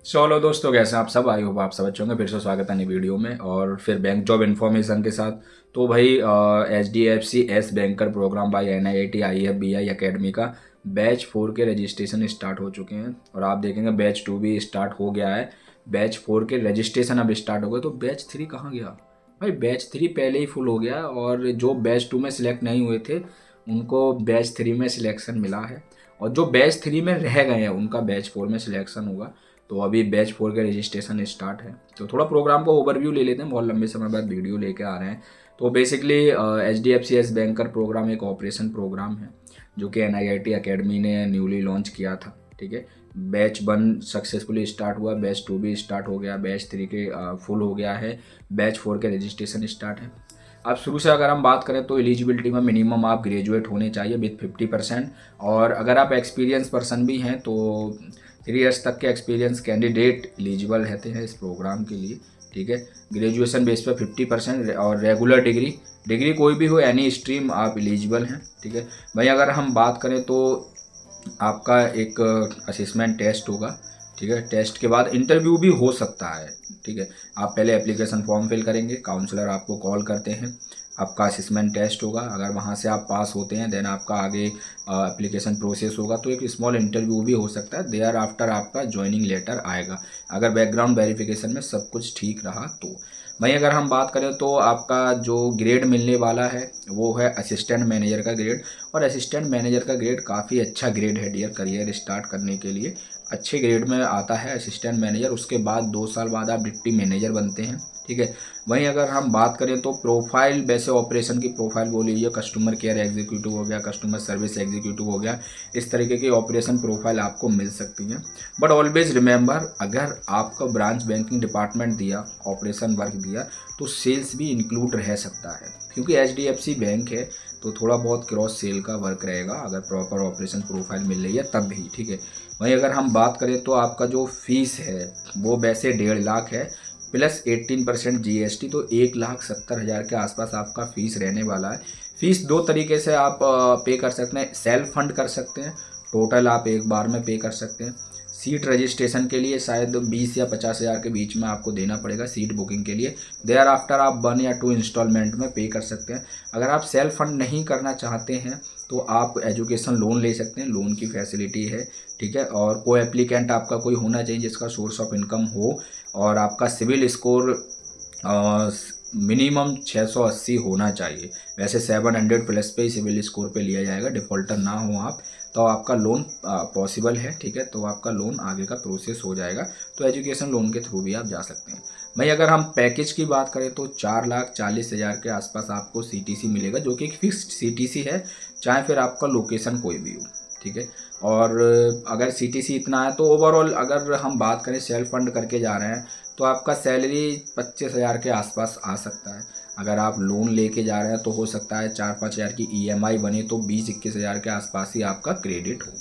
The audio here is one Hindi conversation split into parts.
चलो दोस्तों, कैसे हैं आप सब? आई होप आप सब अच्छे होंगे। फिर से स्वागत है नई वीडियो में और फिर बैंक जॉब इन्फॉर्मेशन के साथ। तो भाई HDFC S banker programme by NIIT IFBI academy का बैच 4 के रजिस्ट्रेशन स्टार्ट हो चुके हैं और आप देखेंगे बैच 2 भी स्टार्ट हो गया है। बैच 4 के रजिस्ट्रेशन अब स्टार्ट हो गए। तो बैच 3 कहाँ गया भाई? बैच 3 पहले ही फुल हो गया और जो बैच 2 में सिलेक्ट नहीं हुए थे उनको बैच 3 में सिलेक्शन मिला है और जो बैच 3 में रह गए हैं उनका बैच 4 में सिलेक्शन होगा। तो अभी बैच 4 का रजिस्ट्रेशन स्टार्ट है। तो थोड़ा प्रोग्राम को ओवरव्यू ले लेते हैं, बहुत लंबे समय बाद वीडियो लेके आ रहे हैं। तो basically HDFC S banker program एक ऑपरेशन प्रोग्राम है जो कि NIIT अकेडमी ने न्यूली लॉन्च किया था। ठीक है, बैच 1 सक्सेसफुली स्टार्ट हुआ, बैच 2 भी स्टार्ट हो गया, बैच 3 के फुल हो गया है, बैच 4 के रजिस्ट्रेशन स्टार्ट है। अब शुरू से अगर हम बात करें तो एलिजिबिलिटी में मिनिमम आप ग्रेजुएट होने चाहिए विथ 50%। और अगर आप एक्सपीरियंस पर्सन भी हैं तो 3 ईयर्स तक के एक्सपीरियंस कैंडिडेट एलिजिबल रहते हैं इस प्रोग्राम के लिए। ठीक है, ग्रेजुएशन बेस पे 50% और रेगुलर डिग्री कोई भी हो, एनी स्ट्रीम आप एलिजिबल हैं। ठीक है भाई, अगर हम बात करें तो आपका एक असेसमेंट टेस्ट होगा। ठीक है, टेस्ट के बाद इंटरव्यू भी हो सकता है। ठीक है, आप पहले एप्लीकेशन फॉर्म फिल करेंगे, काउंसलर आपको कॉल करते हैं, आपका असेसमेंट टेस्ट होगा। अगर वहाँ से आप पास होते हैं देन आपका आगे एप्लीकेशन प्रोसेस होगा, तो एक स्मॉल इंटरव्यू भी हो सकता है। देयर आफ्टर आपका ज्वाइनिंग लेटर आएगा अगर बैकग्राउंड वेरिफिकेशन में सब कुछ ठीक रहा तो। वहीं अगर हम बात करें तो आपका जो ग्रेड मिलने वाला है वो है असिस्टेंट मैनेजर का ग्रेड। और असिस्टेंट मैनेजर का ग्रेड काफ़ी अच्छा ग्रेड है डियर, करियर स्टार्ट करने के लिए अच्छे ग्रेड में आता है असिस्टेंट मैनेजर। उसके बाद 2 साल बाद आप डिप्टी मैनेजर बनते हैं। ठीक है, वहीं अगर हम बात करें तो प्रोफाइल, वैसे ऑपरेशन की प्रोफाइल बोल लीजिए, कस्टमर केयर एग्जीक्यूटिव हो गया, कस्टमर सर्विस एग्जीक्यूटिव हो गया, इस तरीके की ऑपरेशन प्रोफाइल आपको मिल सकती है। बट ऑलवेज रिमेंबर, अगर आपका ब्रांच बैंकिंग डिपार्टमेंट दिया, ऑपरेशन वर्क दिया, तो सेल्स भी इंक्लूड रह सकता है क्योंकि HDFC बैंक है तो थोड़ा बहुत क्रॉस सेल का वर्क रहेगा अगर प्रॉपर ऑपरेशन प्रोफाइल मिल रही है तब भी। ठीक है, वहीं अगर हम बात करें तो आपका जो फीस है वो वैसे 1.5 लाख है प्लस 18% GST, तो 1,70,000 के आसपास आपका फ़ीस रहने वाला है। फ़ीस 2 तरीके से आप पे कर सकते हैं, सेल्फ फंड कर सकते हैं, टोटल आप एक बार में पे कर सकते हैं। सीट रजिस्ट्रेशन के लिए शायद 20 या 50,000 के बीच में आपको देना पड़ेगा सीट बुकिंग के लिए। देयर आफ्टर आप 1 या 2 इंस्टॉलमेंट में पे कर सकते हैं। अगर आप सेल्फ फंड नहीं करना चाहते हैं तो आप एजुकेशन लोन ले सकते हैं, लोन की फैसिलिटी है। ठीक है, और को एप्लीकेंट आपका कोई होना चाहिए जिसका सोर्स ऑफ इनकम हो और आपका सिविल स्कोर मिनिमम 680 होना चाहिए। वैसे 700 प्लस पे ही सिविल स्कोर पे लिया जाएगा, डिफ़ॉल्टर ना हो आप तो आपका लोन पॉसिबल है। ठीक है, तो आपका लोन आगे का प्रोसेस हो जाएगा, तो एजुकेशन लोन के थ्रू भी आप जा सकते हैं। भाई अगर हम पैकेज की बात करें तो 4,40,000 के आसपास आपको CTC मिलेगा जो कि एक फिक्स्ड CTC है, चाहे फिर आपका लोकेशन कोई भी हो। ठीक है, और अगर CTC इतना है तो ओवरऑल अगर हम बात करें सेल्फ फंड करके जा रहे हैं तो आपका सैलरी 25,000 के आसपास आ सकता है। अगर आप लोन लेके जा रहे हैं तो हो सकता है 4-5 हज़ार की EMI बने तो 20-21 हज़ार के आसपास ही आपका क्रेडिट हो।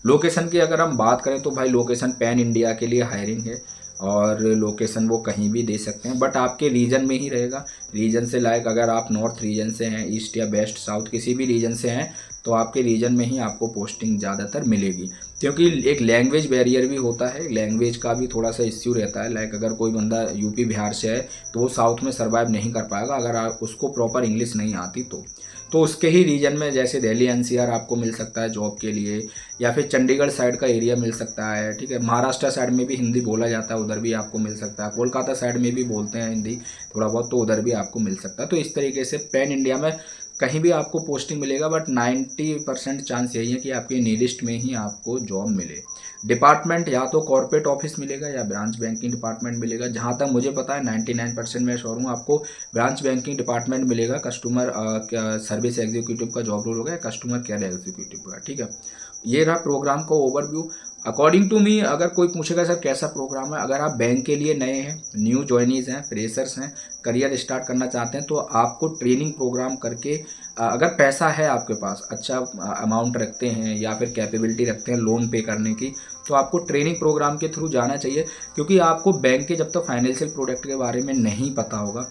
लोकेशन की अगर हम बात करें तो भाई लोकेशन पैन इंडिया के लिए हायरिंग है और लोकेशन वो कहीं भी दे सकते हैं बट आपके रीजन में ही रहेगा। रीजन से लाइक अगर आप नॉर्थ रीजन से हैं, ईस्ट या वेस्ट साउथ किसी भी रीजन से हैं तो आपके रीजन में ही आपको पोस्टिंग ज़्यादातर मिलेगी क्योंकि एक लैंग्वेज बैरियर भी होता है, लैंग्वेज का भी थोड़ा सा इश्यू रहता है। लाइक अगर कोई बंदा यूपी बिहार से है तो वो साउथ में सर्वाइव नहीं कर पाएगा अगर आप उसको प्रॉपर इंग्लिश नहीं आती तो उसके ही रीजन में जैसे दिल्ली NCR आपको मिल सकता है जॉब के लिए, या फिर चंडीगढ़ साइड का एरिया मिल सकता है। ठीक है, महाराष्ट्र साइड में भी हिंदी बोला जाता है, उधर भी आपको मिल सकता है। कोलकाता साइड में भी बोलते हैं हिंदी थोड़ा बहुत, तो उधर भी आपको मिल सकता है। तो इस तरीके से पैन इंडिया में कहीं भी आपको पोस्टिंग मिलेगा बट 90% चांस यही है कि आपके नियरेस्ट में ही आपको जॉब मिले। डिपार्टमेंट या तो कॉर्पोरेट ऑफिस मिलेगा या ब्रांच बैंकिंग डिपार्टमेंट मिलेगा। जहाँ तक मुझे पता है 99% मैं श्योर हूँ आपको ब्रांच बैंकिंग डिपार्टमेंट मिलेगा। कस्टमर सर्विस एग्जीक्यूटिव का जॉब रोल होगा या कस्टमर केयर एग्जीक्यूटिव का। ठीक है, ये रहा प्रोग्राम का ओवरव्यू। अकॉर्डिंग टू मी अगर कोई पूछेगा सर कैसा प्रोग्राम है, अगर आप बैंक के लिए नए हैं, न्यू ज्वाइनीज हैं, फ्रेशर्स हैं, करियर स्टार्ट करना चाहते हैं तो आपको ट्रेनिंग प्रोग्राम करके अगर पैसा है आपके पास, अच्छा अमाउंट रखते हैं या फिर कैपेबिलिटी रखते हैं लोन पे करने की, तो आपको ट्रेनिंग प्रोग्राम के थ्रू जाना चाहिए। क्योंकि आपको बैंक के जब तक फाइनेंशियल प्रोडक्ट के बारे में नहीं पता होगा,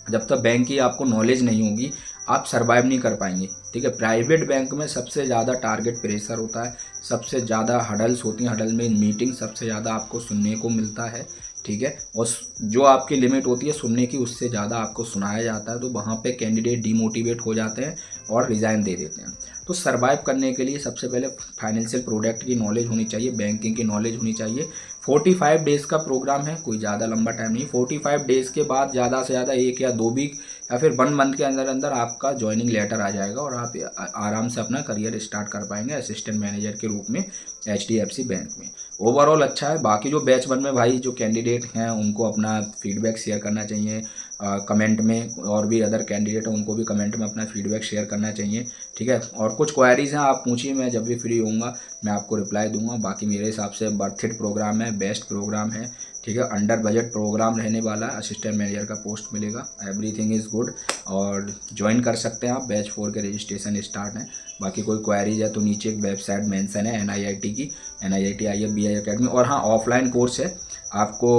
जब तक बैंक की आपको नॉलेज नहीं होगी, आप सर्वाइव नहीं कर पाएंगे। ठीक है, प्राइवेट बैंक में सबसे ज़्यादा टारगेट प्रेशर होता है, सबसे ज़्यादा हडल्स होती हैं, हडल में मीटिंग सबसे ज़्यादा आपको सुनने को मिलता है। ठीक है, और जो आपकी लिमिट होती है सुनने की उससे ज़्यादा आपको सुनाया जाता है, तो वहाँ पे कैंडिडेट डीमोटिवेट हो जाते हैं और रिज़ाइन दे देते हैं। तो सर्वाइव करने के लिए सबसे पहले फाइनेंशियल प्रोडक्ट की नॉलेज होनी चाहिए, बैंकिंग की नॉलेज होनी चाहिए। 45 डेज़ का प्रोग्राम है, कोई ज़्यादा लंबा टाइम नहीं। 45 डेज़ के बाद ज़्यादा से ज़्यादा 1 या 2 वीक या फिर 1 मंथ के अंदर अंदर आपका ज्वाइनिंग लेटर आ जाएगा और आप आराम से अपना करियर स्टार्ट कर पाएंगे असिस्टेंट मैनेजर के रूप में HDFC बैंक में। ओवरऑल अच्छा है। बाकी जो बैच 1 में भाई जो कैंडिडेट हैं उनको अपना फीडबैक शेयर करना चाहिए कमेंट में, और भी अदर कैंडिडेट हैं उनको भी कमेंट में अपना फीडबैक शेयर करना चाहिए। ठीक है, और कुछ क्वेरीज हैं आप पूछिए, मैं जब भी फ्री होऊंगा मैं आपको रिप्लाई दूंगा। बाकी मेरे हिसाब से वर्थ इट प्रोग्राम है, बेस्ट प्रोग्राम है। ठीक है, अंडर बजट प्रोग्राम रहने वाला है, असिस्टेंट मैनेजर का पोस्ट मिलेगा, एवरीथिंग इज़ गुड, और ज्वाइन कर सकते हैं आप। बैच 4 के रजिस्ट्रेशन स्टार्ट है। बाकी कोई क्वेरीज है तो नीचे एक वेबसाइट मेंशन है NIIT की, NIIT IF BI अकेडमी। और हाँ, ऑफलाइन कोर्स है आपको,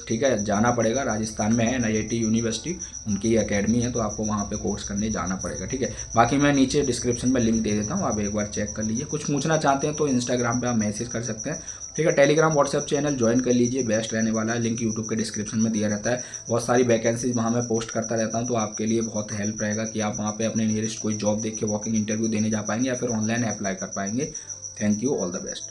ठीक है, जाना पड़ेगा, राजस्थान में है NIIT यूनिवर्सिटी, उनकी एकेडमी है, तो आपको वहाँ पे कोर्स करने जाना पड़ेगा। ठीक है, बाकी मैं नीचे डिस्क्रिप्शन में लिंक दे देता हूँ, आप एक बार चेक कर लीजिए। कुछ पूछना चाहते हैं तो इंस्टाग्राम पे आप मैसेज कर सकते हैं। ठीक है, टेलीग्राम व्हाट्सएप चैनल ज्वाइन कर लीजिए, बेस्ट रहने वाला है। लिंक यूट्यूब के डिस्क्रिप्शन में दिया रहता है। बहुत सारी वैकेंसीज वहाँ मैं पोस्ट करता रहता हूँ, तो आपके लिए बहुत हेल्प रहेगा कि आप वहाँ पे अपने नियरेस्ट कोई जॉब देख के वॉकिंग इंटरव्यू देने जा पाएंगे या फिर ऑनलाइन अप्लाई कर पाएंगे। Thank you, all the best.